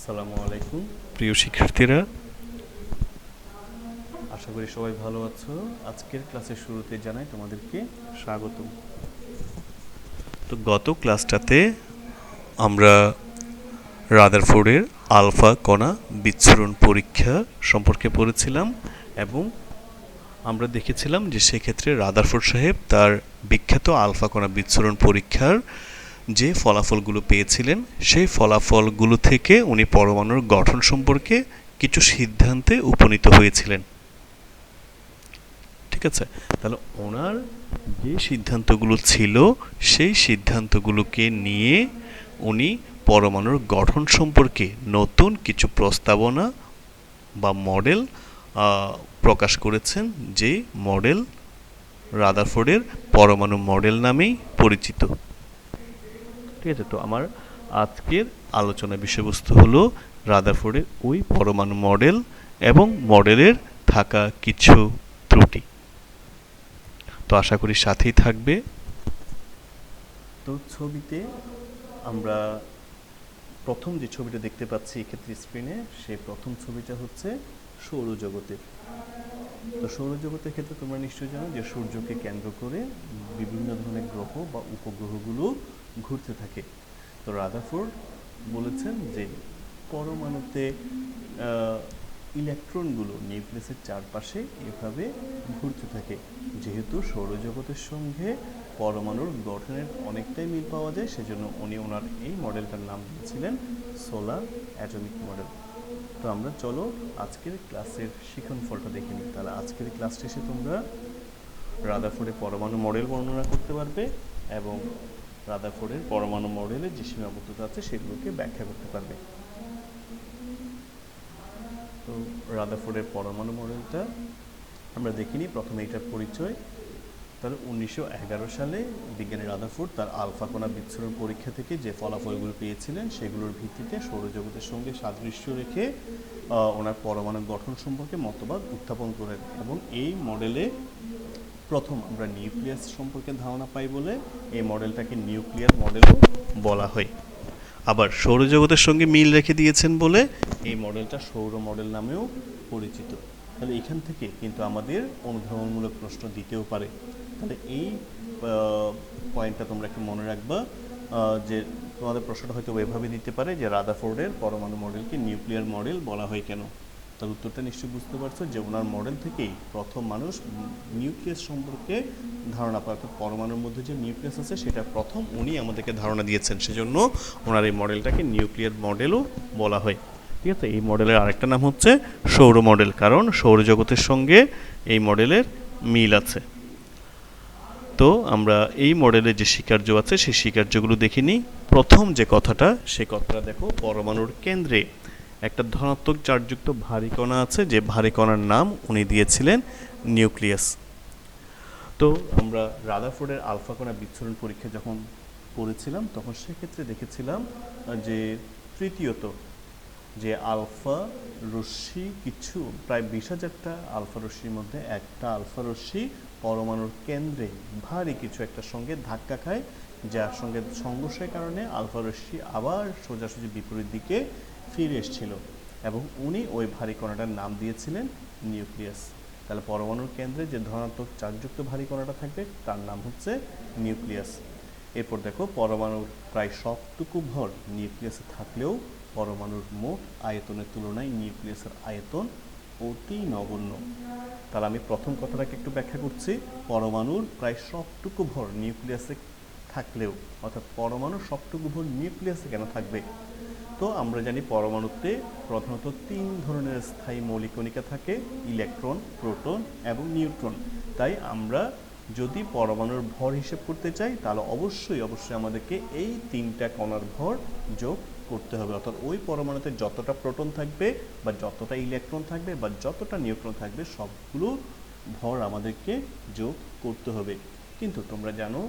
আসসালামু আলাইকুম প্রিয় শিক্ষার্থীরা, আশা করি সবাই ভালো আছো। আজকের ক্লাসের শুরুতে জানাই তোমাদেরকে স্বাগতম। তো গত ক্লাসটাতে আমরা রাদারফোর্ডের আলফা কণা বিচ্ছুরণ পরীক্ষা সম্পর্কে পড়েছিলাম এবং আমরা দেখেছিলাম যে সেক্ষেত্রে রাদারফোর্ড সাহেব তার বিখ্যাত আলফা কণা বিচ্ছুরণ পরীক্ষার যে ফলাফলগুলো পেয়েছিলেন সেই ফলাফলগুলো থেকে উনি পরমাণুর গঠন সম্পর্কে কিছু সিদ্ধান্তে উপনীত হয়েছিলেন। ঠিক আছে, তাহলে ওনার যে সিদ্ধান্তগুলো ছিল সেই সিদ্ধান্তগুলোকে নিয়ে উনি পরমাণুর গঠন সম্পর্কে নতুন কিছু প্রস্তাবনা বা মডেল প্রকাশ করেছেন, যে মডেল রাদারফোর্ডের পরমাণু মডেল নামেই পরিচিত। ঠিক আছে, তো আমার আজকের আলোচনার বিষয়বস্তু হলো রাদারফোর্ডের ওই পরমাণু মডেল এবং মডেলের থাকা কিছু ত্রুটি। তো আশা করি সাথেই থাকবে। তো ছবিতে আমরা প্রথম যে ছবিটা দেখতে পাচ্ছি এক্ষেত্রে স্ক্রিনে, সেই প্রথম ছবিটা হচ্ছে সৌরজগতের। তো সৌরজগতের ক্ষেত্রে তোমরা নিশ্চয়ই জানো যে সূর্যকে কেন্দ্র করে বিভিন্ন ধরনের গ্রহ বা উপগ্রহগুলো ঘুরতে থাকে। তো রাদারফোর্ড বলেছেন যে পরমাণুতে ইলেকট্রনগুলো নিউক্লিয়াসের চারপাশে এভাবে ঘুরতে থাকে। যেহেতু সৌরজগতের সঙ্গে পরমাণুর গঠনের অনেকটাই মিল পাওয়া যায়, সেজন্য উনি ওনার এই মডেলটার নাম দিয়েছিলেন সোলার অ্যাটমিক মডেল। তো আমরা চলো আজকের ক্লাসের শিখন ফলটা দেখে নিই। তাহলে আজকের ক্লাস শেষে তোমরা রাদারফোর্ডের পরমাণু মডেল বর্ণনা করতে পারবে এবং রাদারফোর্ডের পরমাণু মডেলের যে সীমাবদ্ধতা আছে সেগুলোকে ব্যাখ্যা করতে পারবে। তো রাদারফোর্ডের পরমাণু মডেলটা আমরা দেখিনি। প্রথমে এটার পরিচয়। তাহলে 1911 সালে বিজ্ঞানী রাদারফোর্ড তার আলফা কণা বিচ্ছুরণ পরীক্ষা থেকে যে ফলাফলগুলো পেয়েছিলেন সেগুলোর ভিত্তিতে সৌরজগতের সঙ্গে সাদৃশ্য রেখে ওনার পরমাণু গঠন সম্পর্কে মতবাদ উত্থাপন করেন এবং এই মডেলে প্রথম আমরা নিউক্লিয়াস সম্পর্কে ধারণা পাই বলে এই মডেলটাকে নিউক্লিয়ার মডেলও বলা হয়। আবার সৌরজগতের সঙ্গে মিল রেখে দিয়েছেন বলে এই মডেলটা সৌর মডেল নামেও পরিচিত। তাহলে এখান থেকে কিন্তু আমাদের অনুধাবনমূলক প্রশ্ন দিতেও পারে। তাহলে এই পয়েন্টটা তোমরা একটু মনে রাখবা যে তোমাদের প্রশ্নটা হয়তো এভাবে দিতে পারে যে রাদারফোর্ডের পরমাণু মডেলকে নিউক্লিয়ার মডেল বলা হয় কেন। তার উত্তরটা নিশ্চয়ই বুঝতে পারছো যে ওনার মডেল থেকেই প্রথম মানুষ নিউক্লিয়াস সম্পর্কে ধারণা পায়, অর্থাৎ পরমাণুর মধ্যে যে নিউক্লিয়াস আছে সেটা প্রথম উনি আমাদেরকে ধারণা দিয়েছেন, সেজন্য ওনার এই মডেলটাকে নিউক্লিয়ার মডেলও বলা হয়। ঠিক আছে, এই মডেলের আরেকটা নাম হচ্ছে সৌর মডেল, কারণ সৌরজগতের সঙ্গে এই মডেলের মিল আছে। তো আমরা এই মডেলের যে স্বীকার্য আছে সেই স্বীকার্যগুলো দেখে নিই। প্রথম যে কথাটা, সেই কথাটা দেখো, পরমাণুর কেন্দ্রে একটা ধনাত্মক চার্জযুক্ত ভারী কণা আছে, যে ভারী কণার নাম উনি দিয়েছিলেন নিউক্লিয়াস। তো আমরা রাদারফোর্ডের আলফা কণা বিচ্ছুরণ পরীক্ষা যখন করেছিলাম তখন সেক্ষেত্রে দেখেছিলাম যে তৃতীয়ত যে আলফা রশ্মি কিছু প্রায় 20,000টা আলফা রশ্মির মধ্যে একটা আলফা রশ্মি পরমাণুর কেন্দ্রে ভারী কিছু একটার সঙ্গে ধাক্কা খায়, যার সঙ্গে সংঘর্ষের কারণে আলফা রশ্মি আবার সোজাসুজি বিপরীত দিকে ফিরে এসেছিল এবং উনি ওই ভারী কণাটার নাম দিয়েছিলেন নিউক্লিয়াস। তাহলে পরমাণুর কেন্দ্রে যে ধনাত্মক চার্জযুক্ত ভারী কণাটা থাকবে তার নাম হচ্ছে নিউক্লিয়াস। এরপর দেখো, পরমাণুর প্রায় সবটুকু ভর নিউক্লিয়াসে থাকলেও পরমাণুর মোট আয়তনের তুলনায় নিউক্লিয়াসের আয়তন অতি নগণ্য। তাহলে আমি প্রথম কথাটাকে একটু ব্যাখ্যা করছি। পরমাণুর প্রায় সবটুকু ভর নিউক্লিয়াসে থাকলেও, অর্থাৎ পরমাণুর সবটুকু ভর নিউক্লিয়াসে কেন থাকবে? তো আমরা জানি পরমাণুতে প্রধানত 3 ধরনের স্থায়ী মৌলিক কণিকা থাকে: ইলেকট্রন, প্রোটন এবং নিউট্রন। তাই আমরা যদি পরমাণুর ভর হিসেব করতে চাই তাহলে অবশ্যই আমাদেরকে এই 3টা কণার ভর যোগ করতে হবে। অর্থাৎ ওই পরমাণুতে যতটা প্রোটন থাকবে বা যতটা ইলেকট্রন থাকবে বা যতটা নিউট্রন থাকবে সবগুলো ভর আমাদেরকে যোগ করতে হবে। কিন্তু তোমরা জানো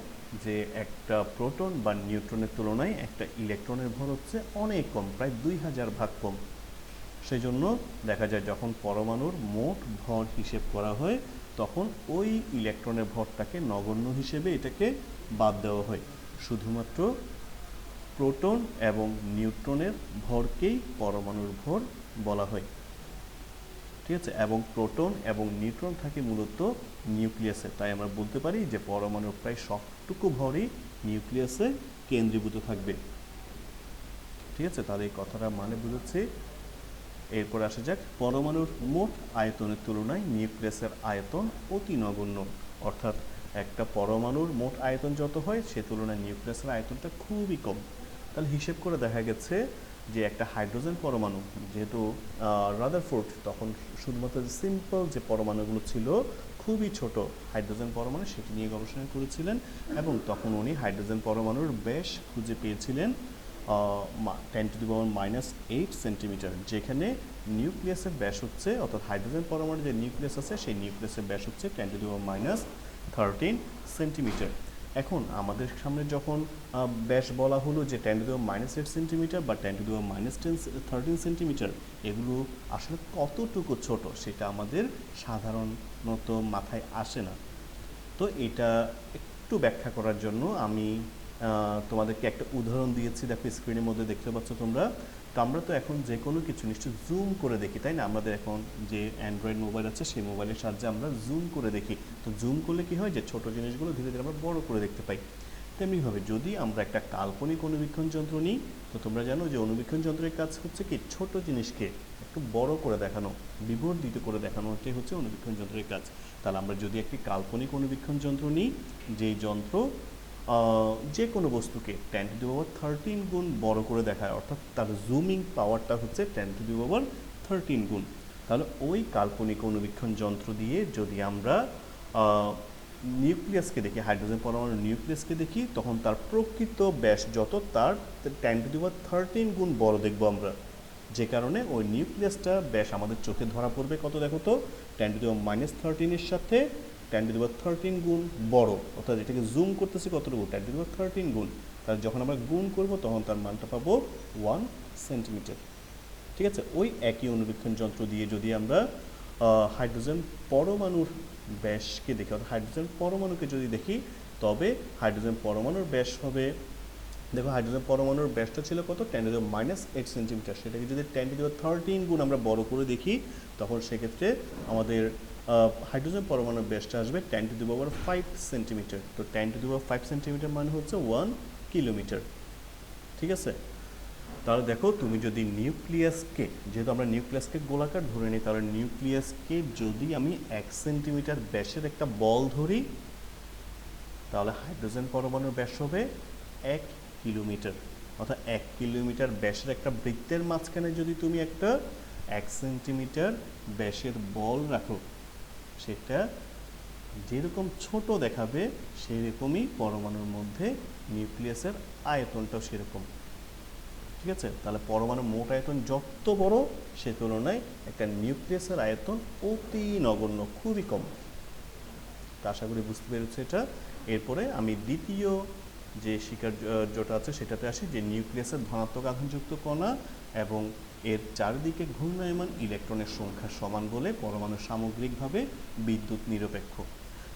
যে একটা প্রোটন বা নিউট্রনের তুলনায় একটা ইলেকট্রনের ভর হচ্ছে অনেক কম, প্রায় 2000 ভাগ কম। সেই জন্য দেখা যায় যখন পরমাণুর মোট ভর হিসেব করা হয় তখন ওই ইলেকট্রনের ভরটাকে নগণ্য হিসেবে এটাকে বাদ দেওয়া হয়। শুধুমাত্র প্রোটন এবং নিউট্রনের ভরকেই পরমাণুর ভর বলা হয়। ঠিক আছে, এবং প্রোটন এবং নিউট্রন থাকে মূলত নিউক্লিয়াসে, তাই আমরা বলতে পারি যে পরমাণুর প্রায় সবটুকু ভরই নিউক্লিয়াসে কেন্দ্রীভূত থাকবে। ঠিক আছে, তাহলে এই কথাটা মানে বুঝেছি। এরপর আসা যাক, পরমাণুর মোট আয়তনের তুলনায় নিউক্লিয়াসের আয়তন অতি নগণ্য, অর্থাৎ একটা পরমাণুর মোট আয়তন যত হয় সে তুলনায় নিউক্লিয়াসের আয়তনটা খুবই কম। তাহলে হিসেব করে দেখা গেছে যে একটা হাইড্রোজেন পরমাণু, যেহেতু রাদারফোর্ড তখন শুধুমাত্র সিম্পল যে পরমাণুগুলো ছিল খুবই ছোট হাইড্রোজেন পরমাণু সেটি নিয়ে গবেষণা করেছিলেন, এবং তখন উনি হাইড্রোজেন পরমাণুর ব্যাস খুঁজে পেয়েছিলেন 10⁻⁸ সেন্টিমিটার, যেখানে নিউক্লিয়াসের ব্যাস হচ্ছে, অর্থাৎ হাইড্রোজেন পরমাণুর যে নিউক্লিয়াস আছে সেই নিউক্লিয়াসের ব্যাস হচ্ছে 10⁻13 সেন্টিমিটার। এখন আমাদের সামনে যখন ব্যাস বলা হলো যে 10⁻8 সেন্টিমিটার বা 10⁻13 সেন্টিমিটার, এগুলো আসলে কতটুকু ছোট সেটা আমাদের সাধারণত মাথায় আসে না। তো এটা একটু ব্যাখ্যা করার জন্য আমি তোমাদেরকে একটা উদাহরণ দিয়েছি, দেখো স্ক্রিনের মধ্যে দেখতে পাচ্ছ তোমরা। তো আমরা তো এখন যে কোনো কিছু নিশ্চয়ই জুম করে দেখি, তাই না? আমাদের এখন যে অ্যান্ড্রয়েড মোবাইল আছে সেই মোবাইলের সাহায্যে আমরা জুম করে দেখি। তো জুম করলে কি হয় যে ছোট জিনিসগুলো ধীরে ধীরে আমরা বড় করে দেখতে পাই। তেমনিভাবে যদি আমরা একটা কাল্পনিক অনুবীক্ষণ যন্ত্র নিই, তো তোমরা জানো যে অনুবীক্ষণ যন্ত্রের কাজ হচ্ছে কি ছোট জিনিসকে একটু বড় করে দেখানো, বিবর্ধিত করে দেখানো, এটাই হচ্ছে অনুবীক্ষণ যন্ত্রের কাজ। তাহলে আমরা যদি একটি কাল্পনিক অনুবীক্ষণ যন্ত্র নিই, যেই যন্ত্র যে কোনো বস্তুকে 10⁻13 গুণ বড় করে দেখায়, অর্থাৎ তার জুমিং পাওয়ারটা হচ্ছে 10⁻13 গুণ, তাহলে ওই কাল্পনিক অনুবীক্ষণ যন্ত্র দিয়ে যদি আমরা নিউক্লিয়াসকে দেখি, হাইড্রোজেন পরমাণুর নিউক্লিয়াসকে দেখি, তখন তার প্রকৃত ব্যাস যত তার 10⁻13 গুণ বড় দেখব আমরা, যে কারণে ওই নিউক্লিয়াসটা ব্যাস আমাদের চোখে ধরা পড়বে কত, দেখো তো 10⁻13 এর সাথে 10⁻13 গুণ বড়, অর্থাৎ এটাকে জুম করতেছি কতটুকু 10⁻13 গুণ, তাহলে যখন আমরা গুণ করব তখন তার মানটা পাবো 1 সেন্টিমিটার। ঠিক আছে, ওই একই অনুবীক্ষণ যন্ত্র দিয়ে যদি আমরা হাইড্রোজেন পরমাণুর ব্যাসকে দেখি, অর্থাৎ হাইড্রোজেন পরমাণুকে যদি দেখি, তবে হাইড্রোজেন পরমাণুর ব্যাস হবে, দেখো হাইড্রোজেন পরমাণুর ব্যাসটা ছিল কত 10⁻8 সেন্টিমিটার, সেটাকে যদি 10⁻13 গুণ আমরা বড় করে দেখি, তখন সেক্ষেত্রে আমাদের হাইড্রোজেন পরমাণুর ব্যাসটা আসবে 10⁵ সেন্টিমিটার। তো 10⁵ সেন্টিমিটার মানে হচ্ছে 1 কিলোমিটার। ঠিক আছে, তাহলে দেখো তুমি যদি নিউক্লিয়াসকে, যেহেতু আমরা নিউক্লিয়াসকে গোলাকার ধরে নিই, তাহলে নিউক্লিয়াসকে যদি আমি 1 সেন্টিমিটার ব্যাসের একটা বল ধরি, তাহলে হাইড্রোজেন পরমাণুর ব্যাস হবে 1 কিলোমিটার, অর্থাৎ 1 কিলোমিটার ব্যাসের একটা বৃত্তের মাঝখানে যদি তুমি একটা 1 সেন্টিমিটার ব্যাসের বল রাখো, সেটা যেরকম ছোট দেখাবে সেরকমই পরমাণুর মধ্যে নিউক্লিয়াসের আয়তনটাও সেরকম। ঠিক আছে, তাহলে পরমাণুর মোট আয়তন যত বড় সে তুলনায় একটা নিউক্লিয়াসের আয়তন অতি নগণ্য, খুবই কম। তা আশা করি বুঝতে পেরেছে এটা। এরপরে আমি দ্বিতীয় যে স্বীকার্যটা আছে সেটাতে আসি, যে নিউক্লিয়াসের ধনাত্মক আধানযুক্ত কণা এবং এর চারিদিকে ঘূর্ণায়মান ইলেকট্রনের সংখ্যা সমান বলে পরমাণু সামগ্রিকভাবে বিদ্যুৎ নিরপেক্ষ।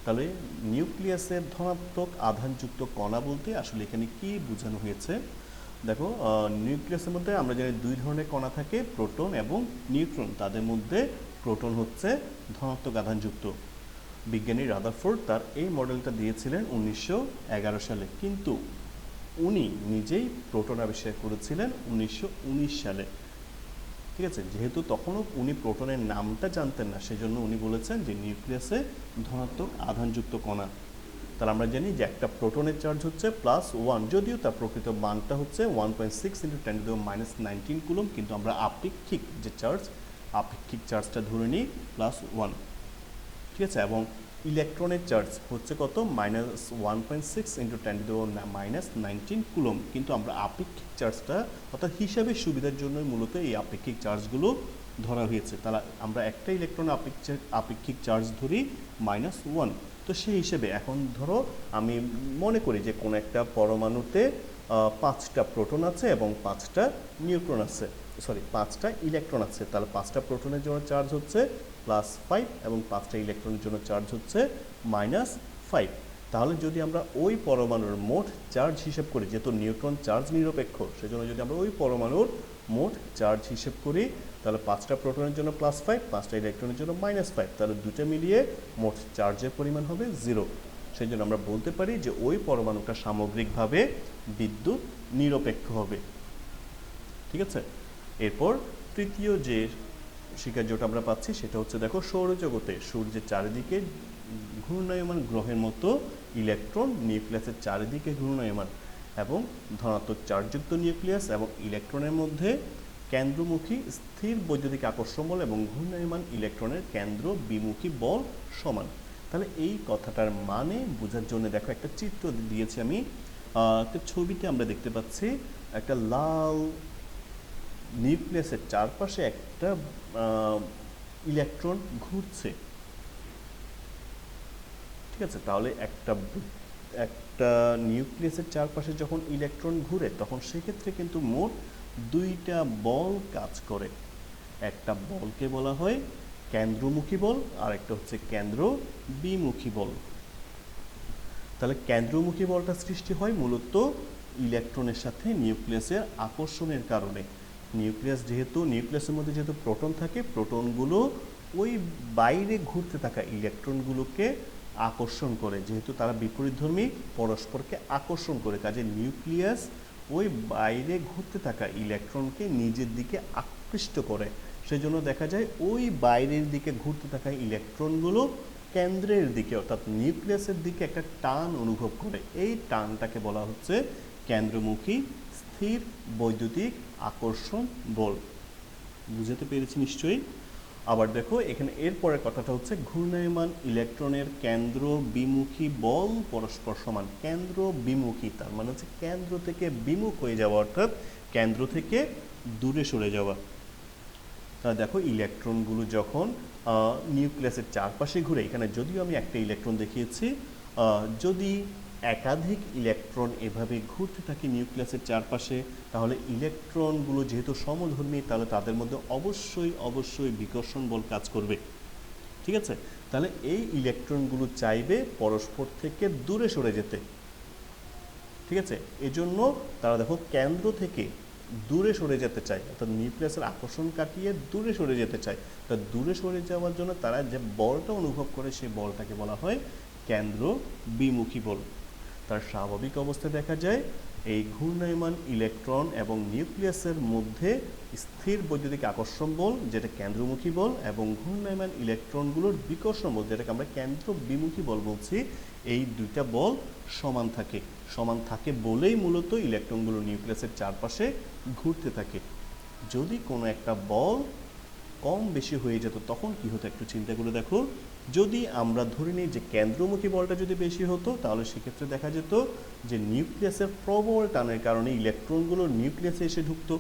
তাহলে নিউক্লিয়াসের ধনাত্মক আধানযুক্ত কণা বলতে আসলে এখানে কি বোঝানো হয়েছে, দেখো নিউক্লিয়াসের মধ্যে আমরা জানি দুই ধরনের কণা থাকে, প্রোটন এবং নিউট্রন। তাদের মধ্যে প্রোটন হচ্ছে ধনাত্মক আধানযুক্ত। বিজ্ঞানী রাদারফোর্ড তার এই মডেলটা দিয়েছিলেন 1911 সালে, কিন্তু উনি নিজেই প্রোটন আবিষ্কার করেছিলেন 1919 সালে। ঠিক আছে, যেহেতু তখনও উনি প্রোটনের নামটা জানতেন না, সেজন্য উনি বলেছেন যে নিউক্লিয়াসে ধনাত্মক আধানযুক্ত কণা। তাহলে আমরা জানি যে একটা প্রোটনের চার্জ হচ্ছে +1, যদিও তার প্রকৃত মানটা হচ্ছে 1.6 × 10⁻19 কুলম্ব, কিন্তু আমরা আপেক্ষিক যে চার্জ, আপেক্ষিক চার্জটা ধরে নিই +1। ঠিক আছে, এবং ইলেকট্রনের চার্জ হচ্ছে কত -1.6 × 10⁻19 কুলম্ব, কিন্তু আমরা আপেক্ষিক চার্জটা, অর্থাৎ হিসাবের সুবিধার জন্য মূলত এই আপেক্ষিক চার্জগুলো ধরা হয়েছে। তাহলে আমরা একটা ইলেকট্রন আপেক্ষিক চার্জ ধরি -1। তো সেই হিসেবে এখন ধরো আমি মনে করি যে কোনো একটা পরমাণুতে 5টা প্রোটন আছে এবং 5টা নিউট্রন আছে, 5টা ইলেকট্রন আছে। তাহলে 5টা প্রোটনের জন্য চার্জ হচ্ছে +5 এবং 5টা ইলেকট্রনের জন্য চার্জ হচ্ছে -5। তাহলে যদি আমরা ওই পরমাণুর মোট চার্জ হিসেব করি, যেহেতু নিউট্রন চার্জ নিরপেক্ষ, সেজন্য যদি আমরা ওই পরমাণুর মোট চার্জ হিসেব করি, তাহলে 5টা প্রোটনের জন্য +5, 5টা ইলেকট্রনের জন্য -5, তাহলে দুটো মিলিয়ে মোট চার্জের পরিমাণ হবে 0। সেই জন্য আমরা বলতে পারি যে ওই পরমাণুটা সামগ্রিকভাবে বিদ্যুৎ নিরপেক্ষ হবে। ঠিক আছে, এরপর তৃতীয় যে স্বীকার্যটা আমরা পাচ্ছি সেটা হচ্ছে, দেখো সৌরজগতে সূর্যের চারিদিকে ঘূর্ণায়মান গ্রহের মতো ইলেকট্রন নিউক্লিয়াসের চারিদিকে ঘূর্ণায়মান, এবং ধনাত্মক চার্জযুক্ত নিউক্লিয়াস এবং ইলেকট্রনের মধ্যে কেন্দ্রমুখী স্থির বৈদ্যুতিক আকর্ষণ বল এবং ঘূর্ণায়মান ইলেকট্রনের কেন্দ্র বিমুখী বল সমান। তাহলে এই কথাটার মানে বোঝার জন্য দেখো একটা চিত্র দিয়েছি আমি। একটা ছবিতে আমরা দেখতে পাচ্ছি একটা লাল নিউক্লিয়াসের চারপাশে একটা ইলেকট্রন ঘুরছে। ঠিক আছে, তাহলে একটা নিউক্লিয়াসের চারপাশে যখন ইলেকট্রন ঘুরে তখন সেক্ষেত্রে কিন্তু মোট দুইটা বল কাজ করে। একটা বলকে বলা হয় কেন্দ্রমুখী বল, আর একটা হচ্ছে কেন্দ্র বিমুখী বল। তাহলে কেন্দ্রমুখী বলটা সৃষ্টি হয় মূলত ইলেকট্রনের সাথে নিউক্লিয়াসের আকর্ষণের কারণে। নিউক্লিয়াসের মধ্যে যেহেতু প্রোটন থাকে, প্রোটনগুলো ওই বাইরে ঘুরতে থাকা ইলেকট্রনগুলোকে আকর্ষণ করে, যেহেতু তারা বিপরীতধর্মী পরস্পরকে আকর্ষণ করে, কাজে নিউক্লিয়াস ওই বাইরে ঘুরতে থাকা ইলেকট্রনকে নিজের দিকে আকৃষ্ট করে। সেজন্য দেখা যায় ওই বাইরের দিকে ঘুরতে থাকা ইলেকট্রনগুলো কেন্দ্রের দিকে অর্থাৎ নিউক্লিয়াসের দিকে একটা টান অনুভব করে। এই টানটাকে বলা হচ্ছে কেন্দ্রমুখী স্থির বৈদ্যুতিক আকর্ষণ বল। বুঝতে পেরেছি নিশ্চয়ই? আবার দেখো এখানে এরপরের কথাটা হচ্ছে ঘূর্ণায়মান ইলেকট্রনের কেন্দ্র বিমুখী বল পরস্পর সমান। কেন্দ্র বিমুখী তার মানে হচ্ছে কেন্দ্র থেকে বিমুখ হয়ে যাওয়া, অর্থাৎ কেন্দ্র থেকে দূরে সরে যাওয়া। তাহলে দেখো ইলেকট্রনগুলো যখন নিউক্লিয়াসের চারপাশে ঘুরে, এখানে যদিও আমি একটা ইলেকট্রন দেখিয়েছি, যদি একাধিক ইলেকট্রন এভাবে ঘুরতে থাকে নিউক্লিয়াসের চারপাশে, তাহলে ইলেকট্রনগুলো যেহেতু সমধর্মী, তাহলে তাদের মধ্যে অবশ্যই বিকর্ষণ বল কাজ করবে। ঠিক আছে, তাহলে এই ইলেকট্রনগুলো চাইবে পরস্পর থেকে দূরে সরে যেতে। ঠিক আছে, এজন্য তারা দেখো কেন্দ্র থেকে দূরে সরে যেতে চায়, অর্থাৎ নিউক্লিয়াসের আকর্ষণ কাটিয়ে দূরে সরে যেতে চায়। তা দূরে সরে যাওয়ার জন্য তারা যে বলটা অনুভব করে সেই বলটাকে বলা হয় কেন্দ্র বিমুখী বল। তার স্বাভাবিক অবস্থায় দেখা যায় এই ঘূর্ণায়মান ইলেকট্রন এবং নিউক্লিয়াসের মধ্যে স্থির বৈদ্যুতিক আকর্ষণ বল যেটা কেন্দ্রমুখী বল, এবং ঘূর্ণায়মান ইলেকট্রনগুলোর বিকর্ষণ বল যেটাকে আমরা কেন্দ্র বিমুখী বল বলছি, এই দুইটা বল সমান থাকে বলেই মূলত ইলেকট্রনগুলো নিউক্লিয়াসের চারপাশে ঘুরতে থাকে। যদি কোনো একটা বল কম বেশি হয়ে যেত তখন কি হতো একটু চিন্তা করে দেখো। যদি আমরা ধরে নিই যে কেন্দ্রমুখী বলটা যদি বেশি হতো, তাহলে সেক্ষেত্রে দেখা যেত যে নিউক্লিয়াসের প্রবল টানের কারণে ইলেকট্রনগুলো নিউক্লিয়াসে এসে ঢুকতো।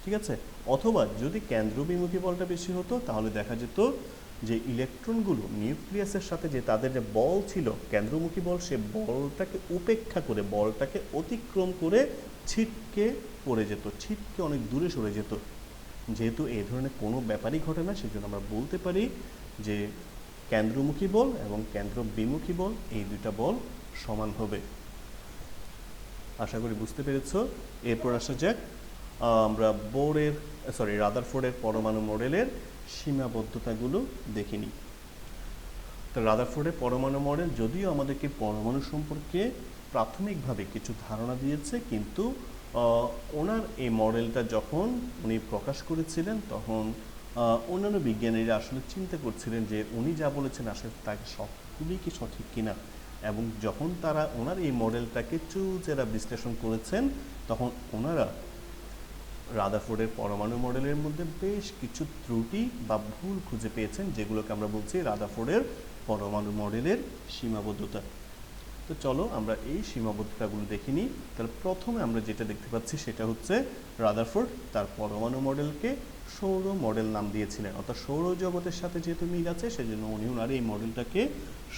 ঠিক আছে, অথবা যদি কেন্দ্রবিমুখী বলটা বেশি হতো তাহলে দেখা যেত যে ইলেকট্রনগুলো নিউক্লিয়াসের সাথে যে তাদের যে বল ছিল কেন্দ্রমুখী বল, সে বলটাকে উপেক্ষা করে, বলটাকে অতিক্রম করে ছিটকে পড়ে যেত, ছিটকে অনেক দূরে সরে যেত। যেহেতু এই ধরনের কোনো ব্যাপারই ঘটে না, সেজন্য আমরা বলতে পারি যে কেন্দ্রমুখী বল এবং কেন্দ্র বিমুখী বল এই দুইটা বল সমান হবে। আশা করি বুঝতে পেরেছ। এরপর আসা যাক আমরা রাদারফোর্ডের পরমাণু মডেলের সীমাবদ্ধতাগুলো দেখে নিই। তো রাদারফোর্ডের পরমাণু মডেল যদিও আমাদেরকে পরমাণু সম্পর্কে প্রাথমিকভাবে কিছু ধারণা দিয়েছে, কিন্তু ওনার এই মডেলটা যখন উনি প্রকাশ করেছিলেন তখন অন্যান্য বিজ্ঞানীরা আসলে চিন্তা করছিলেন যে উনি যা বলেছেন আসলে তাকে সবগুলি কি সঠিক কিনা, এবং যখন তারা ওনার এই মডেলটাকে চুচেরা বিশ্লেষণ করেছেন তখন ওনারা রাদারফোর্ডের পরমাণু মডেলের মধ্যে বেশ কিছু ত্রুটি বা ভুল খুঁজে পেয়েছেন, যেগুলোকে আমরা বলছি রাদারফোর্ডের পরমাণু মডেলের সীমাবদ্ধতা। তো চলো আমরা এই সীমাবদ্ধতাগুলো দেখে নিই। তাহলে প্রথমে আমরা যেটা দেখতে পাচ্ছি সেটা হচ্ছে রাদারফোর্ড তার পরমাণু মডেলকে সৌর মডেল নাম দিয়েছিলেন, অর্থাৎ সৌরজগতের সাথে যেহেতু মিল আছে সেজন্য উনি ওনার এই মডেলটাকে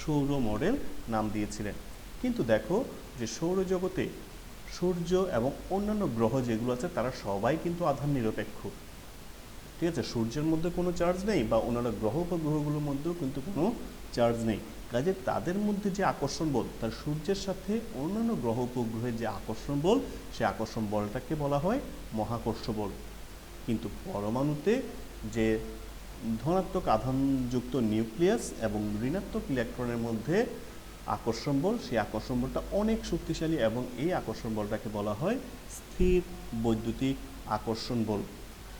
সৌর মডেল নাম দিয়েছিলেন। কিন্তু দেখো যে সৌরজগতে সূর্য এবং অন্যান্য গ্রহ যেগুলো আছে তারা সবাই কিন্তু আধান নিরপেক্ষ। ঠিক আছে, সূর্যের মধ্যে কোনো চার্জ নেই বা অন্যান্য গ্রহ বা গ্রহগুলোর মধ্যেও কিন্তু কোনো চার্জ নেই। কাজে তাদের মধ্যে যে আকর্ষণ বল, তার সূর্যের সাথে অন্যান্য গ্রহ উপগ্রহের যে আকর্ষণ বল, সেই আকর্ষণ বলটাকে বলা হয় মহাকর্ষ বল। কিন্তু পরমাণুতে যে ধনাত্মক আধানযুক্ত নিউক্লিয়াস এবং ঋণাত্মক ইলেকট্রনের মধ্যে আকর্ষণ বল, সেই আকর্ষণ বলটা অনেক শক্তিশালী এবং এই আকর্ষণ বলটাকে বলা হয় স্থির বৈদ্যুতিক আকর্ষণ বল।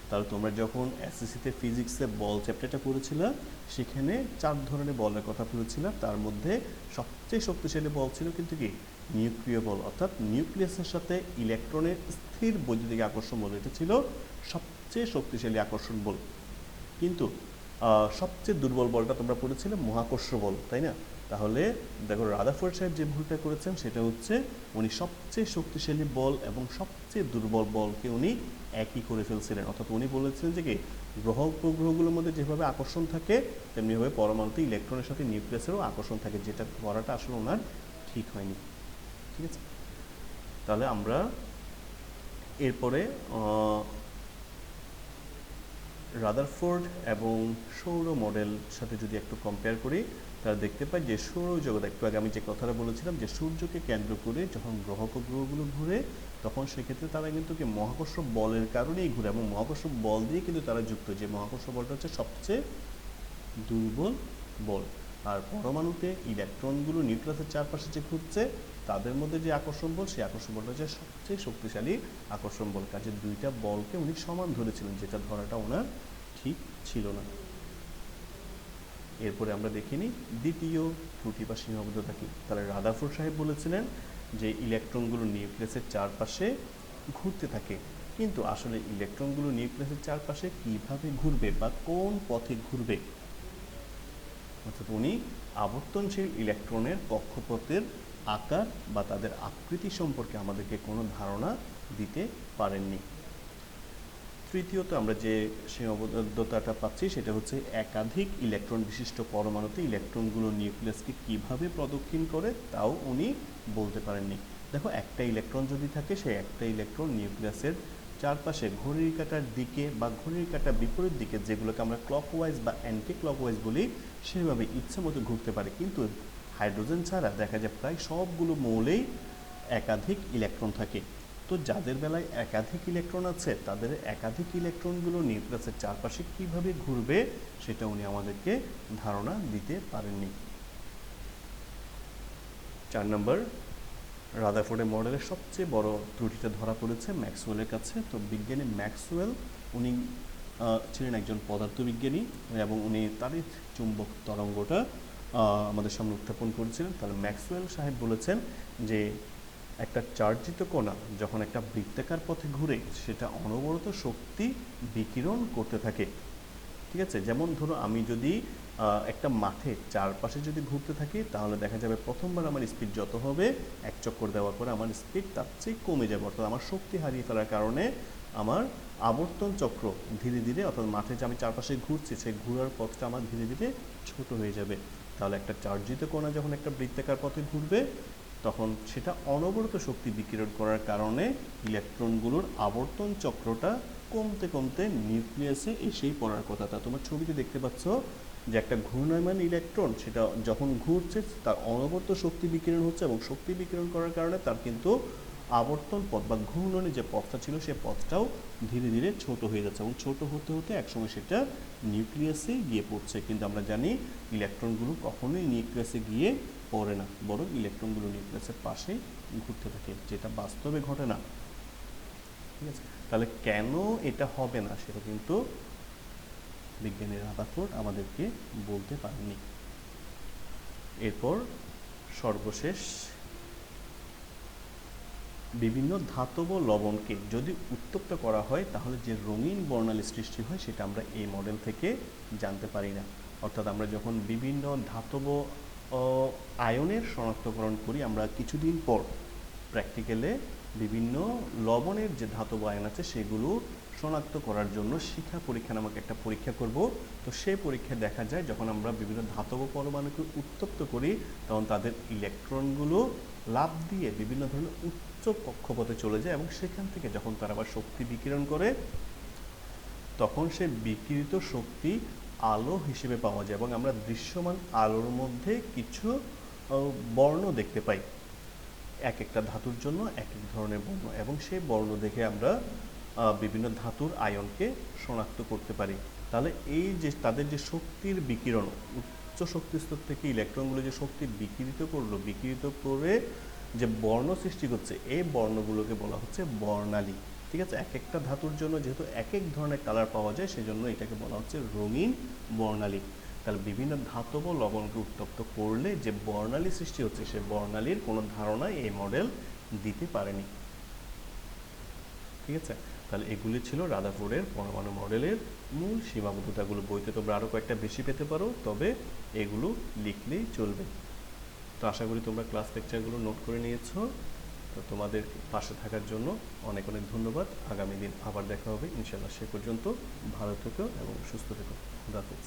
তাহলে তোমরা যখন এসএসসিতে ফিজিক্সে বল চ্যাপ্টারটা পড়েছিলা, সেখানে 4 ধরনের বলের কথা পড়েছিলাম। তার মধ্যে সবচেয়ে শক্তিশালী বল ছিল কিন্তু কি নিউক্লিয় বল, অর্থাৎ নিউক্লিয়াসের সাথে ইলেকট্রনের স্থির বৈদ্যুতিক আকর্ষণ বল, এটা ছিল সবচেয়ে শক্তিশালী আকর্ষণ বল। কিন্তু সবচেয়ে দুর্বল বলটা তোমরা পড়েছিলে মহাকর্ষ বল, তাই না? তাহলে দেখো রাদারফোর্ড সাহেব যে ভুলটা করেছেন সেটা হচ্ছে উনি সবচেয়ে শক্তিশালী বল এবং সবচেয়ে দুর্বল বলকে উনি একই করে ফেলছিলেন। অর্থাৎ উনি বলেছিলেন যে কি গ্রহ উপগ্রহগুলোর মধ্যে যেভাবে আকর্ষণ থাকে তেমনিভাবে পরমাণুতে ইলেকট্রনের সাথে নিউক্লিয়াসেরও আকর্ষণ থাকে, যেটা করাটা আসলে ওনার ঠিক হয়নি। ঠিক আছে, তাহলে আমরা এরপরে রাদারফোর্ড এবং সৌর মডেল সাথে যদি একটু কম্পেয়ার করি, তাহলে দেখতে পাই যে সৌরজগৎ, একটু আগে আমি যে কথাটা বলেছিলাম যে সূর্যকে কেন্দ্র করে যখন গ্রহ উপগ্রহগুলো ঘুরে, তখন সেক্ষেত্রে তারা কিন্তু কি মহাকর্ষ বলের কারণেই ঘুরে এবং মহাকর্ষ বল দিয়ে কিন্তু তারা যুক্ত, যে মহাকর্ষ বলটা হচ্ছে সবচেয়ে দুর্বল বল। আর পরমাণুতে ইলেকট্রনগুলো নিউক্লিয়াসের চারপাশে যে ঘুরছে, তাদের মধ্যে যে আকর্ষণ বল, সেই আকর্ষণ বলটা হচ্ছে সবচেয়ে শক্তিশালী আকর্ষণ বল। কাজে দুইটা বলকে উনি সমান ধরেছিলেন, যেটা ধরাটা ওনার ঠিক ছিল না। এরপরে আমরা দেখিনি দ্বিতীয় ত্রুটি বা সীমাবদ্ধতা কি। তাহলে রাদারফোর্ড সাহেব বলেছিলেন যে ইলেকট্রনগুলো নিউক্লিয়াসের চারপাশে ঘুরতে থাকে, কিন্তু আসলে ইলেকট্রনগুলো নিউক্লিয়াসের চারপাশে কিভাবে ঘুরবে বা কোন পথে ঘুরবে, অর্থাৎ উনি আবর্তনশীল ইলেকট্রনের কক্ষপথের আকার বা তাদের আকৃতি সম্পর্কে আমাদেরকে কোনো ধারণা দিতে পারেননি। তৃতীয়ত আমরা যে সীমাবদ্ধতাটা পাচ্ছি সেটা হচ্ছে একাধিক ইলেকট্রন বিশিষ্ট পরমাণুতে ইলেকট্রনগুলো নিউক্লিয়াসকে কিভাবে প্রদক্ষিণ করে তাও উনি বলতে পারেননি। দেখো, একটা ইলেকট্রন যদি থাকে, সেই একটা ইলেকট্রন নিউক্লিয়াসের চারপাশে ঘড়ির কাঁটার দিকে বা ঘড়ির কাঁটার বিপরীত দিকে, যেগুলোকে আমরা ক্লকওয়াইজ বা অ্যান্টি ক্লকওয়াইজ বলি, সেভাবে ইচ্ছে মতো ঘুরতে পারে। কিন্তু হাইড্রোজেন ছাড়া দেখা যায় প্রায় সবগুলো মৌলেই একাধিক ইলেকট্রন থাকে। তো যাদের বেলায় একাধিক ইলেকট্রন আছে, তাদের একাধিক ইলেকট্রনগুলো নিউক্লিয়াসের চারপাশে কিভাবে ঘুরবে সেটা উনি আমাদেরকে ধারণা দিতে পারেননি। 4 নম্বর, রাদারফোর্ডের মডেলের সবচেয়ে বড় ত্রুটিটা ধরা পড়েছে ম্যাক্সওয়েলের কাছে। তো বিজ্ঞানী ম্যাক্সওয়েল উনি ছিলেন একজন পদার্থবিজ্ঞানী এবং উনি তাড়িৎ চুম্বক তরঙ্গটা আমাদের সামনে উত্থাপন করেছিলেন। তাহলে ম্যাক্সওয়েল সাহেব বলেছেন যে একটা চার্জিত কণা যখন একটা বৃত্তাকার পথে ঘুরে, সেটা অনবরত শক্তি বিকিরণ করতে থাকে। ঠিক আছে, যেমন ধরো আমি যদি একটা মাঠে চারপাশে যদি ঘুরতে থাকি, তাহলে দেখা যাবে প্রথমবার আমার স্পিড যত হবে, এক চক্কর দেওয়ার পরে আমার স্পিড তার চেয়ে কমে যাবে, অর্থাৎ আমার শক্তি হারিয়ে ফেলার কারণে আমার আবর্তন চক্র ধীরে ধীরে, অর্থাৎ মাঠে যে আমি চারপাশে ঘুরছি, সেই ঘোরার পথটা আমার ধীরে ধীরে ছোট হয়ে যাবে। তাহলে একটা চার্জিত কণা যখন একটা বৃত্তাকার পথে ঘুরবে, তখন সেটা অনবরত শক্তি বিকিরণ করার কারণে ইলেকট্রনগুলোর আবর্তন চক্রটা কমতে কমতে নিউক্লিয়াসে এসেই পড়ার কথা। তা তোমার ছবিতে দেখতে পাচ্ছ যে একটা ঘূর্ণায়মান ইলেকট্রন, সেটা যখন ঘুরছে তার অনবরত শক্তি বিকিরণ হচ্ছে এবং শক্তি বিকিরণ করার কারণে তার কিন্তু আবর্তন পথ বা ঘূর্ণনের যে পথটা ছিল, সে পথটাও ধীরে ধীরে ছোট হয়ে যাচ্ছে এবং ছোট হতে হতে একসময় সেটা নিউক্লিয়াসে গিয়ে পড়ছে। কিন্তু আমরা জানি ইলেকট্রনগুলো কখনোই নিউক্লিয়াসে গিয়ে পড়ে না, বরং ইলেকট্রনগুলো নিউক্লিয়াসের পাশে ঘুরতে থাকে, যেটা বাস্তবে ঘটে না। ঠিক আছে, তাহলে কেন এটা হবে না সেটা কিন্তু বিজ্ঞানী রাদারফোর্ড আমাদেরকে বলতে পারেননি। এরপর সর্বশেষ, বিভিন্ন ধাতব লবণকে যদি উত্তপ্ত করা হয়, তাহলে যে রঙিন বর্ণালী সৃষ্টি হয় সেটা আমরা এই মডেল থেকে জানতে পারি না। অর্থাৎ আমরা যখন বিভিন্ন ধাতব আয়নের শনাক্তকরণ করি, আমরা কিছুদিন পর প্র্যাকটিক্যালে বিভিন্ন লবণের যে ধাতব আয়ন আছে সেগুলো শনাক্ত করার জন্য শিখা পরীক্ষা নামক একটা পরীক্ষা করব। তো সেই পরীক্ষায় দেখা যায় যখন আমরা বিভিন্ন ধাতব পরমাণুকে উত্তপ্ত করি, তখন তাদের ইলেকট্রনগুলো লাফ দিয়ে বিভিন্ন ধরনের উচ্চ কক্ষপথে চলে যায় এবং সেখান থেকে যখন তারা আবার শক্তি বিকিরণ করে, তখন সে বিকিরিত শক্তি আলো হিসেবে পাওয়া যায় এবং আমরা দৃশ্যমান আলোর মধ্যে কিছু বর্ণ দেখতে পাই। এক একটা ধাতুর জন্য এক এক ধরনের বর্ণ, এবং সেই বর্ণ দেখে আমরা বিভিন্ন ধাতুর আয়নকে শনাক্ত করতে পারি। তাহলে এই যে তাদের যে শক্তির বিকিরণ, উচ্চ শক্তি স্তর থেকে ইলেকট্রনগুলো যে শক্তি বিকিরিত করলো, বিকিরিত করে যে বর্ণ সৃষ্টি করছে, এই বর্ণগুলোকে বলা হচ্ছে বর্ণালী। ঠিক আছে, এক একটা ধাতুর জন্য যেহেতু এক এক ধরনের কালার পাওয়া যায়, সেজন্য এটাকে বলা হচ্ছে রঙিন বর্ণালী। তাহলে বিভিন্ন ধাতব লবণকে উত্তপ্ত করলে যে বর্ণালী সৃষ্টি হচ্ছে, সে বর্ণালীর কোনো ধারণা এই মডেল দিতে পারেনি। ঠিক আছে, তাহলে এগুলি ছিল রাদারফোর্ডের পরমাণু মডেলের মূল সীমাবদ্ধতাগুলো। বইতে তোমরা আরও কয়েকটা বেশি পেতে পারো, তবে এগুলো লিখলেই চলবে। তো আশা করি তোমরা ক্লাস লেকচারগুলো নোট করে নিয়েছো। তো তোমাদের পাশে থাকার জন্য অনেক অনেক ধন্যবাদ। আগামী দিন আবার দেখা হবে ইনশাআল্লাহ। সে পর্যন্ত ভালো থেকো এবং সুস্থ থেকো। খুদা হাফেজ।